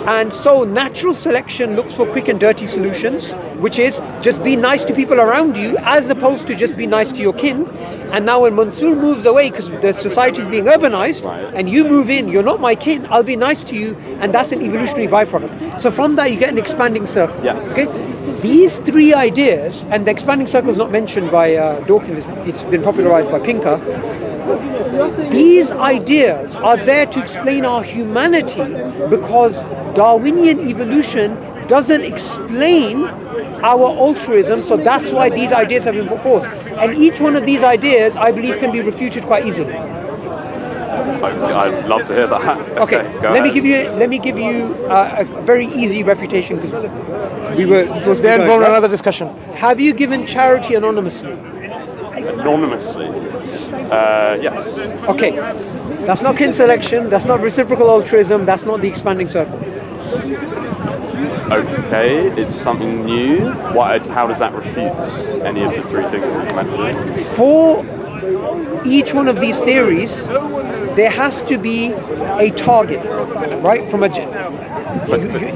And so natural selection looks for quick and dirty solutions, which is just be nice to people around you as opposed to just be nice to your kin. And now when Mansur moves away because the society is being urbanized, and you move in, you're not my kin, I'll be nice to you, and that's an evolutionary byproduct. So from that you get an expanding circle. Yeah. Okay. These three ideas, and the expanding circle is not mentioned by Dawkins, it's been popularized by Pinker. These ideas are there to explain our humanity, because Darwinian evolution doesn't explain our altruism, so that's why these ideas have been put forth. And each one of these ideas, I believe, can be refuted quite easily. I'd love to hear that. Okay, let me give you a very easy refutation, because we were supposed to Then go on another discussion. Have you given charity anonymously? Anonymously? Yes. Okay, that's not kin selection, that's not reciprocal altruism, that's not the expanding circle. Okay, it's something new. How does that refute any of the three things that you mentioned? For each one of these theories, there has to be a target, right?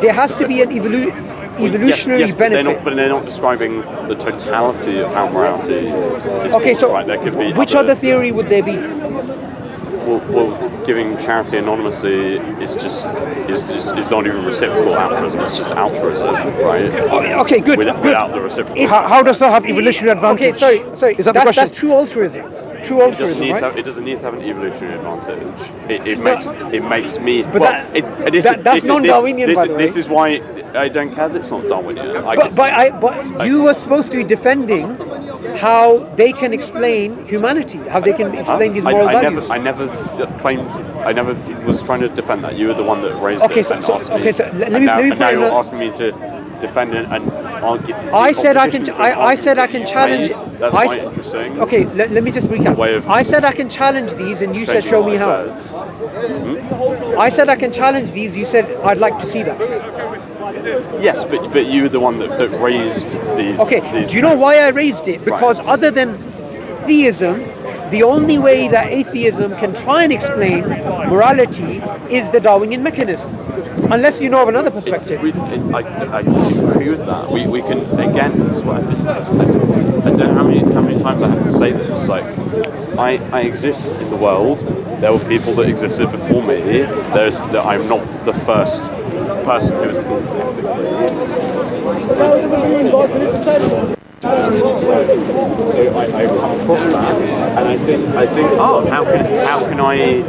There has to be an evolutionary benefit. But they're not describing the totality of how morality is. Okay, so right? There could be which other theory would there be? Well, giving charity anonymously is not even reciprocal altruism. It's just altruism, right? Okay, good. Without the reciprocal. How does that have evolutionary advantage? Okay, sorry. Is that the question? That's true altruism. True altruism, right? It doesn't need to have an evolutionary advantage. It makes me. But well, that's non-Darwinian, by the way. This is why I don't care that it's not Darwinian. But you were supposed to be defending how they can explain humanity, how they can explain these moral values. I never claimed. I never was trying to defend that. You were the one that raised it and asked me. Okay, so let me now you're asking me to defend it and argue. I said I can challenge. That's quite interesting. Okay, let me just recap. I said I can challenge these, and you said show me how. I said I can challenge these. You said I'd like to see that. Yes, but you were the one that raised these. Okay. Do you know why I raised it? Because other than theism, the only way that atheism can try and explain morality is the Darwinian mechanism. Unless you know of another perspective. I agree with that. We can, again, this is what I don't know how many times I have to say this. Like, I exist in the world. There were people that existed before me. I'm not the first person who has thought ethically. So I come across that, and I think, how can I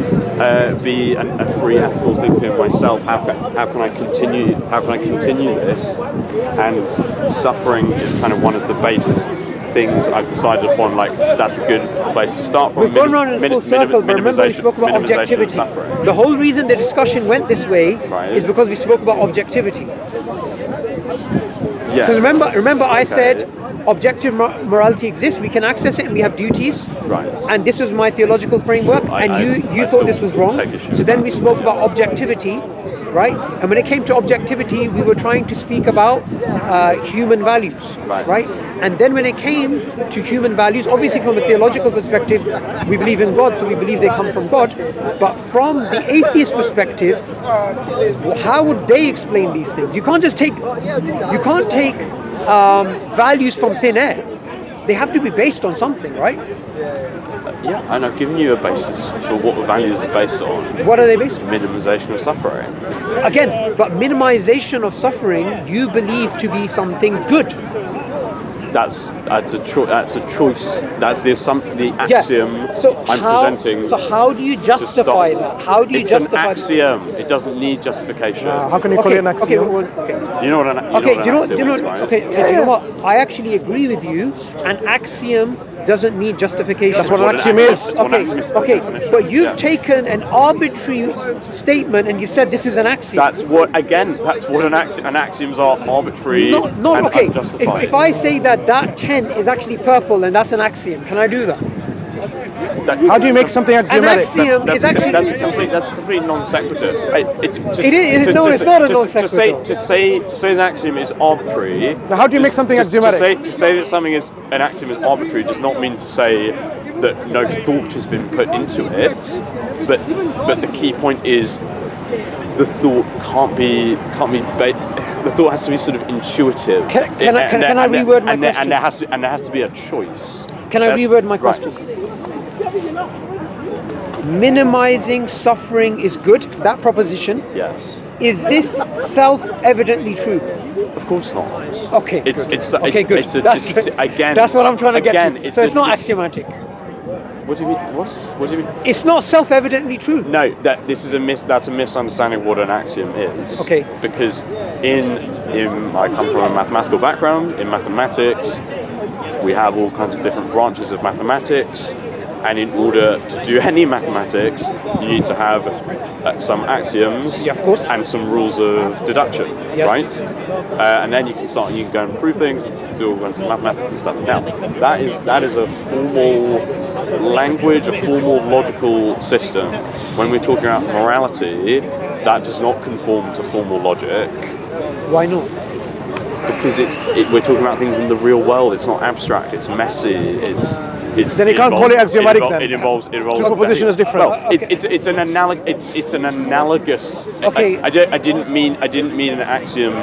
be a free ethical thinker myself? How can I continue this? And suffering is kind of one of the base things I've decided upon. Like, that's a good place to start from. We've gone around in full circle, but remember we spoke about objectivity. The whole reason the discussion went this way is because we spoke about objectivity. Yes. Because remember I said objective morality exists, we can access it, and we have duties. Right. And this was my theological framework, and you thought this was wrong. So then we spoke about objectivity, right? And when it came to objectivity, we were trying to speak about human values, right? And then when it came to human values, obviously from a theological perspective, we believe in God, so we believe they come from God. But from the atheist perspective, how would they explain these things? You can't take values from thin air. They have to be based on something, right? Yeah, and I've given you a basis for what the values are based on. What are they based on? Minimization of suffering. Again, but minimization of suffering you believe to be something good. That's a choice. That's the axiom I'm presenting. So how do you justify that? How do you justify It's an axiom. It doesn't need justification. How can you call it an axiom? You know what an axiom is, right? Okay, you know what? I actually agree with you. An axiom doesn't need justification. That's what an axiom is. Okay, but you've taken an arbitrary statement and you said this is an axiom. That's what axioms are arbitrary and okay. unjustified. If I say that tent is actually purple and that's an axiom, can I do that? How do you make something axiomatic? That's a complete non sequitur. It's not a non sequitur. To say an axiom is arbitrary. Now how do you make something axiomatic? To say that something is an axiom is arbitrary does not mean to say that no thought has been put into it. But the key point is the thought can't be. The thought has to be sort of intuitive. Can I reword my question? And there has to be a choice. Can I reword my question? Minimizing suffering is good, that proposition. Yes. Is this self-evidently true? Of course not. Okay, good. That's what I'm trying to get to. So it's not axiomatic. What do you mean? What do you mean? It's not self-evidently true. No, that's a misunderstanding of what an axiom is. Okay. Because I come from a mathematical background. In mathematics, we have all kinds of different branches of mathematics, and in order to do any mathematics, you need to have some axioms, of course, and some rules of deduction, right? And then you can go and prove things, do all kinds of mathematics and stuff. Now, that is a formal language, a formal logical system. When we're talking about morality, that does not conform to formal logic. Why not? Because we're talking about things in the real world. It's not abstract. It's messy. Then you can't call it axiomatic. It involves. Superposition is different. Well, it's an analogous. Okay. I didn't mean an axiom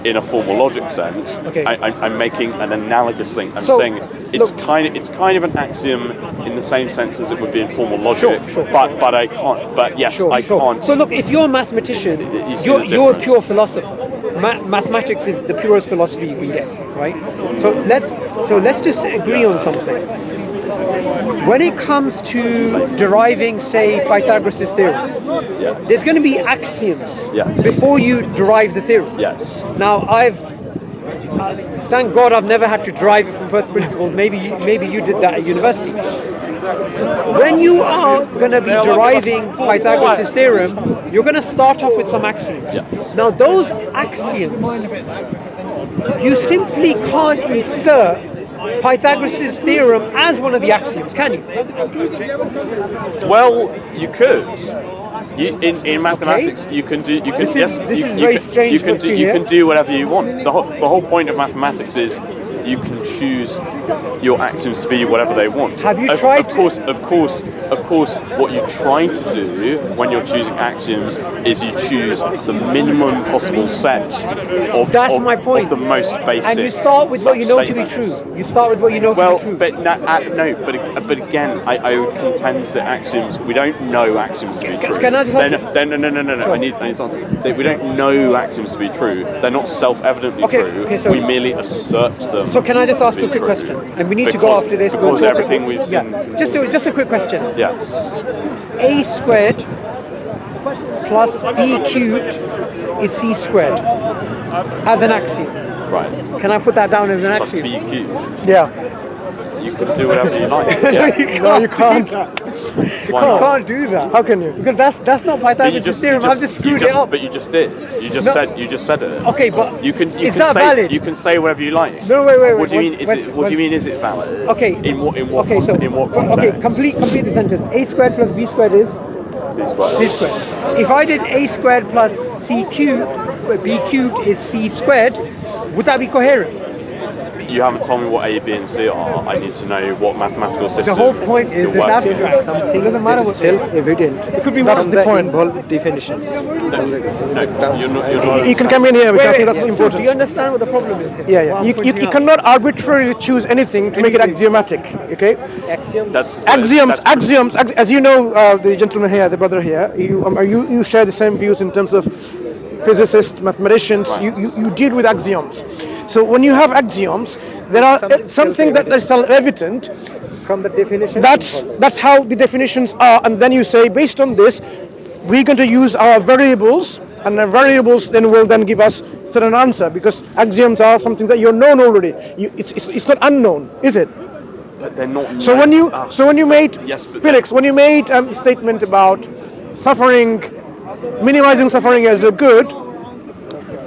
in a formal logic sense. Okay. I'm making an analogous thing. I'm saying it's kind of an axiom in the same sense as it would be in formal logic. Sure. But I can't. But yes, I can't. So look, if you're a mathematician, you're a pure philosopher. Mathematics is the purest philosophy you can get, right? So let's just agree on something. When it comes to deriving, say, Pythagoras' theorem, there's going to be axioms before you derive the theorem. Yes. Now, thank God I've never had to derive it from first principles. Maybe you did that at university. When you are going to be deriving Pythagoras' theorem, you're going to start off with some axioms. Yes. Now, those axioms, you simply can't insert Pythagoras' theorem as one of the axioms, can you? Well, you could. In mathematics, you can do. You can. This is very strange. You can do whatever you want. The whole point of mathematics is you can choose your axioms to be whatever they want. Have you tried? Of course. What you're trying to do when you're choosing axioms is you choose the minimum possible set of. That's my point. Of the most basic. And you start with what you know to be true. You start with what you know to be true. But again, I would contend that axioms. We don't know axioms to be true. Can I just ask No. Sure. I need to answer. We don't know axioms to be true. They're not self-evidently true. Okay, so we merely assert them. So can I just ask a quick question? And we need to go after this. Because everything we've seen. Yeah. Just a quick question. Yes. A squared plus B cubed is C squared as an axiom. Right. Can I put that down as an Plus axiom? B cubed. Yeah. You can do whatever you like. No, you can't. You can't do that. How can you? Because that's not Pythagoras' theorem. I've just screwed it up. But you just did. You just said it. Okay, but you can is say that valid? You can say whatever you like. No, wait. What do you mean? What do you mean? Is it valid? Okay. In what context? Okay, complete the sentence. A squared plus B squared is C squared. If I did A squared plus C cubed, where B cubed is C squared, would that be coherent? You haven't told me what A, B, and C are. I need to know what mathematical system. The whole point is it's abstract. Something doesn't matter what self-evident. It could be That's the point. Involved definitions. No, you're not. You can come in here because I think that's So important. do you understand what the problem is here? Yeah. You cannot arbitrarily choose anything to make it axiomatic. Okay. Axiom. Axioms. As you know, the gentleman here, the brother here, you share the same views in terms of physicists, mathematicians. Right. You deal with axioms. So when you have axioms, there are something that is self-evident. From the definition. That's how the definitions are, and then you say, based on this, we're going to use our variables, and the variables will give us certain answer, because axioms are something that you're known already. It's not unknown, is it? But they're not. So when you made yes, but Felix, when you made a statement about suffering, minimizing suffering as a good,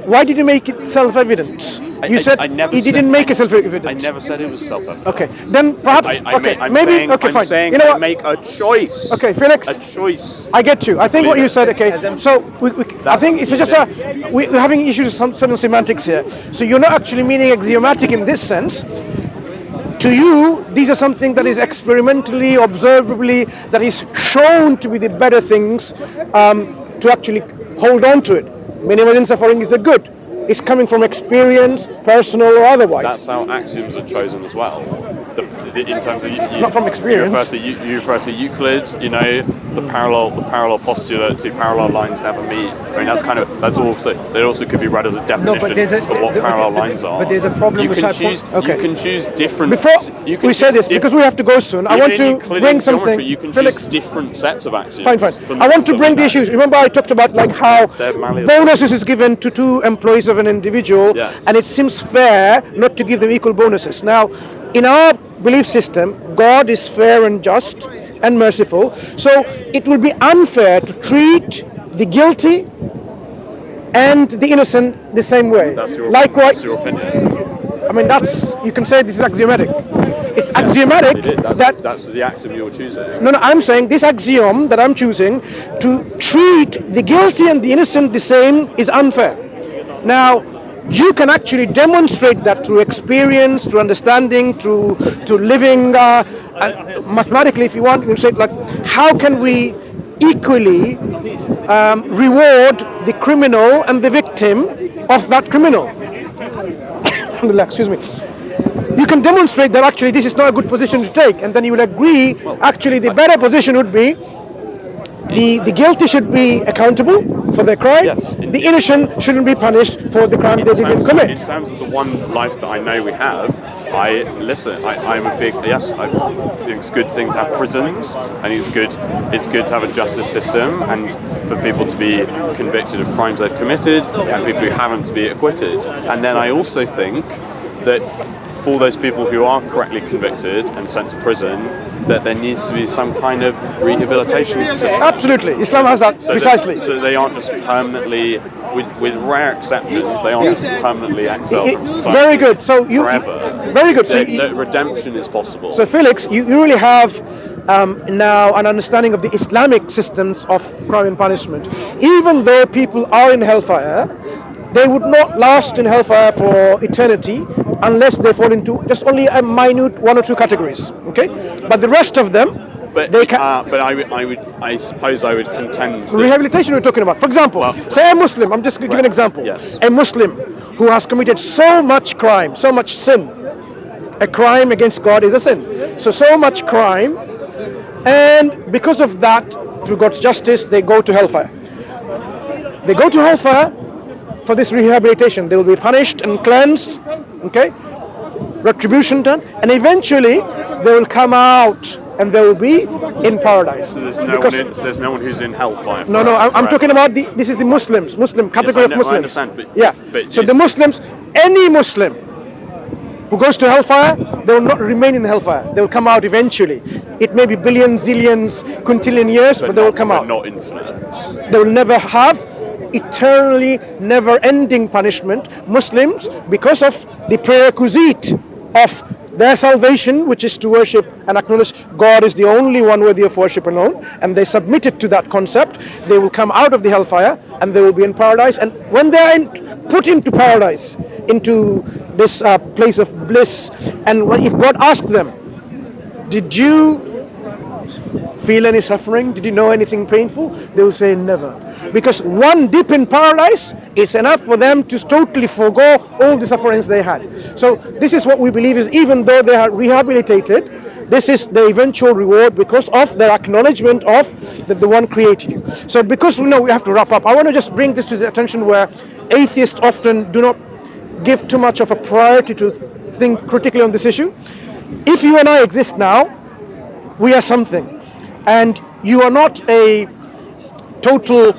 why did you make it self-evident? You said you didn't make it self-evident. I never said it was self-evident. Okay, then perhaps. I'm saying you know what? make a choice. Okay, Felix. A choice. I get you. I think what you said. Okay, so I think it's just we're having issues with some certain semantics here. So you're not actually meaning axiomatic in this sense. To you, these are something that is experimentally, observably, that is shown to be the better things to actually hold on to it. Minimizing suffering is a good. It's coming from experience, personal or otherwise. That's how axioms are chosen as well. In terms of not from experience. You refer to Euclid. You know, the parallel postulate, two parallel lines never meet. I mean, that also could be read as a definition of what parallel lines are. But there's a problem. You can choose different. Before we say this, because we have to go soon, I want to bring something. You can Felix, choose different sets of axioms. Fine. I want to bring the issues. Remember, I talked about like how bonuses is given to two employees of an individual, and it seems fair not to give them equal bonuses. Now, in our belief system, God is fair and just and merciful, so it will be unfair to treat the guilty and the innocent the same way. Likewise, that's your opinion. I mean, you can say this is axiomatic. It's axiomatic that's the axiom you're choosing. No, I'm saying this axiom that I'm choosing to treat the guilty and the innocent the same is unfair. Now, you can actually demonstrate that through experience, through understanding, through living mathematically, if you want. You can say like, how can we equally reward the criminal and the victim of that criminal? Excuse me. You can demonstrate that actually this is not a good position to take, and then you will agree. Actually, the better position would be the guilty should be accountable for their crime. Yes, the innocent shouldn't be punished for the crime they didn't commit. In terms of the one life that I know we have, I'm a big yes. I think it's good thing to have prisons. I think it's good to have a justice system and for people to be convicted of crimes they've committed and people who haven't to be acquitted. And then I also think that for those people who are correctly convicted and sent to prison, that there needs to be some kind of rehabilitation system. Absolutely, Islam has that precisely. So they aren't just permanently, with rare exceptions, they aren't just permanently exiled from society. Very good. So forever. Very good. So redemption is possible. So Felix, you really have now an understanding of the Islamic systems of crime and punishment. Even though people are in hellfire, they would not last in hellfire for eternity unless they fall into just only a minute one or two categories. Okay, but the rest of them, they can. I suppose I would contend. Rehabilitation we're talking about. For example, say a Muslim. I'm just giving an example. Yes. A Muslim who has committed so much crime, so much sin. A crime against God is a sin. So much crime, and because of that, through God's justice, they go to hellfire. They go to hellfire. For this rehabilitation, they will be punished and cleansed, okay? Retribution done, and eventually they will come out and they will be in paradise. So there's no one who's in hellfire. No, I'm talking about this is the Muslim category of Muslims. I understand, but so the Muslims, any Muslim who goes to hellfire, they will not remain in hellfire. They will come out eventually. It may be billions, zillions, quintillion years, but they will come out. Not infinite. They will never have eternally never-ending punishment. Muslims, because of the prerequisite of their salvation, which is to worship and acknowledge God is the only one worthy of worship alone, and they submitted to that concept, they will come out of the hellfire and they will be in paradise. And when they are put into paradise, into this place of bliss, and if God asked them, did you feel any suffering? Did you know anything painful? They will say never. Because one dip in paradise is enough for them to totally forego all the sufferings they had. So this is what we believe is, even though they are rehabilitated, this is the eventual reward because of their acknowledgement of that the one created you. So because we have to wrap up, I want to just bring this to the attention where atheists often do not give too much of a priority to think critically on this issue. If you and I exist now, we are something. And you are not a total,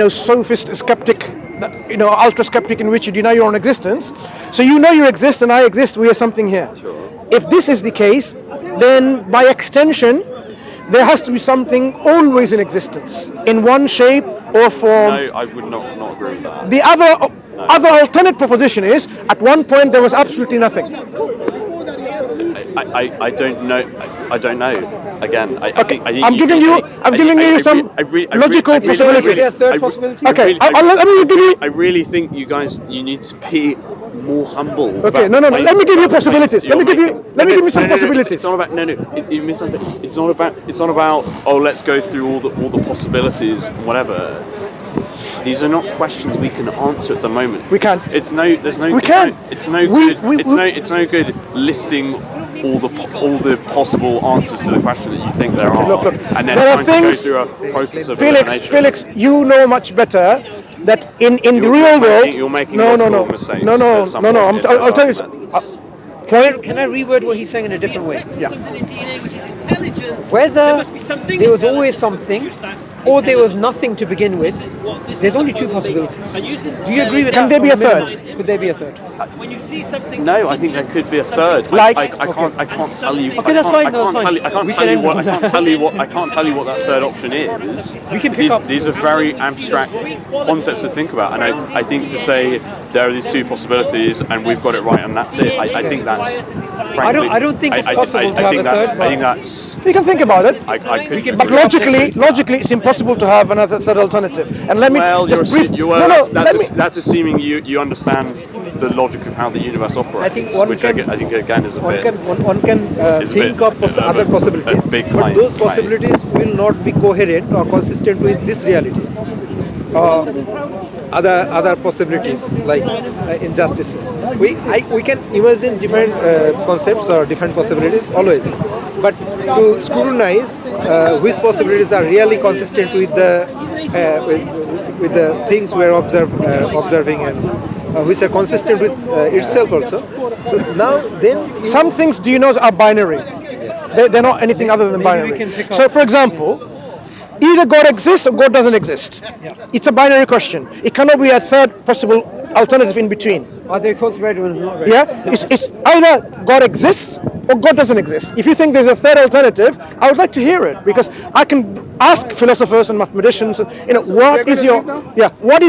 sophist, skeptic ultra skeptic in which you deny your own existence. So you know you exist and I exist, we are something here. Sure. If this is the case, then by extension, there has to be something always in existence, in one shape or form. No, I would not agree with that. The other alternate proposition is, at one point there was absolutely nothing. I don't know. I don't know. Again, I'm giving you some logical possibilities. Is there a third possibility? Okay, let me give you. I really think you need to be more humble. Okay, no. Let me give you possibilities. Let me give you some possibilities. It's not about you misunderstand. It's not about oh, let's go through all the possibilities, whatever. These are not questions we can answer at the moment. We can. It's no good listing all the possible answers to the question that you think there are, Look, and then there are trying things, to go through a process of elimination. Felix, you know much better that in the real world. You're making no. mistakes. No. I'll tell you. Can I reword what he's saying in a different way? Yeah. Whether there was always something or there was nothing to begin with, there's only two possibilities. Do you agree with that? Can there be a third? Could there be a third? No, I think there could be a third. Like, I can't tell you. Okay, that's fine. That's fine. I can't tell you what that third option is. We can pick up. These are very abstract concepts to think about, and I think to say there are these two possibilities and we've got it right and that's it. I think that's. Frankly, I don't think it's possible to have a third. I think that's. We can think about it. But logically, it's impossible to have another third alternative. And let me that's assuming you understand the logic of how the universe operates. I think one can think of other possibilities, but those possibilities will not be coherent or consistent with this reality. Other possibilities like injustices. We can imagine different concepts or different possibilities always, but to scrutinize which possibilities are really consistent with the things we're observing and which are consistent with itself also. So now then, some things are binary. They're not anything other than binary. So, for example. Either God exists or God doesn't exist. Yeah. It's a binary question. It cannot be a third possible alternative in between. Are there quotes read or not read? Yeah, it's either God exists or God doesn't exist. If you think there's a third alternative, I would like to hear it, because I can ask philosophers and mathematicians, what is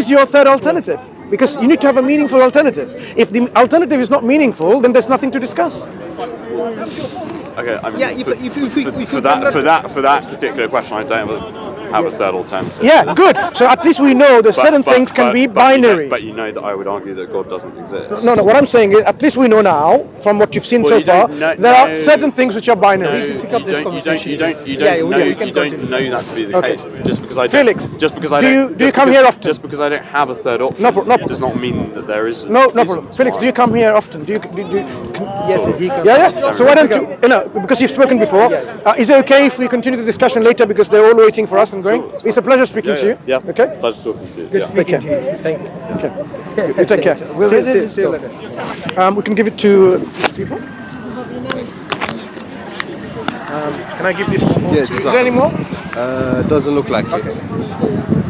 your third alternative? Because you need to have a meaningful alternative. If the alternative is not meaningful, then there's nothing to discuss. Okay, for that particular question, I don't have a third alternative. Yeah, good. So at least we know that certain things can be binary. But you know that I would argue that God doesn't exist. No. What I'm saying is, at least we know now, from what you've seen so far, there are certain things which are binary. You don't know that to be the case. Just because I Felix, do you come here often? Just because I don't have a third option, does not mean that there is. No problem. Felix, do you come here often? Yes, he comes. Yeah. So why don't you? Because you've spoken before. Is it okay if we continue the discussion later, because they're all waiting for us and going? It's a pleasure speaking to you. Yeah. Okay. Pleasure talking to you. Good speaking to you. Thank you. Okay. You take care. We'll see you later. We can give it to people. Can I give this? Yeah, is there any more? Doesn't look like it.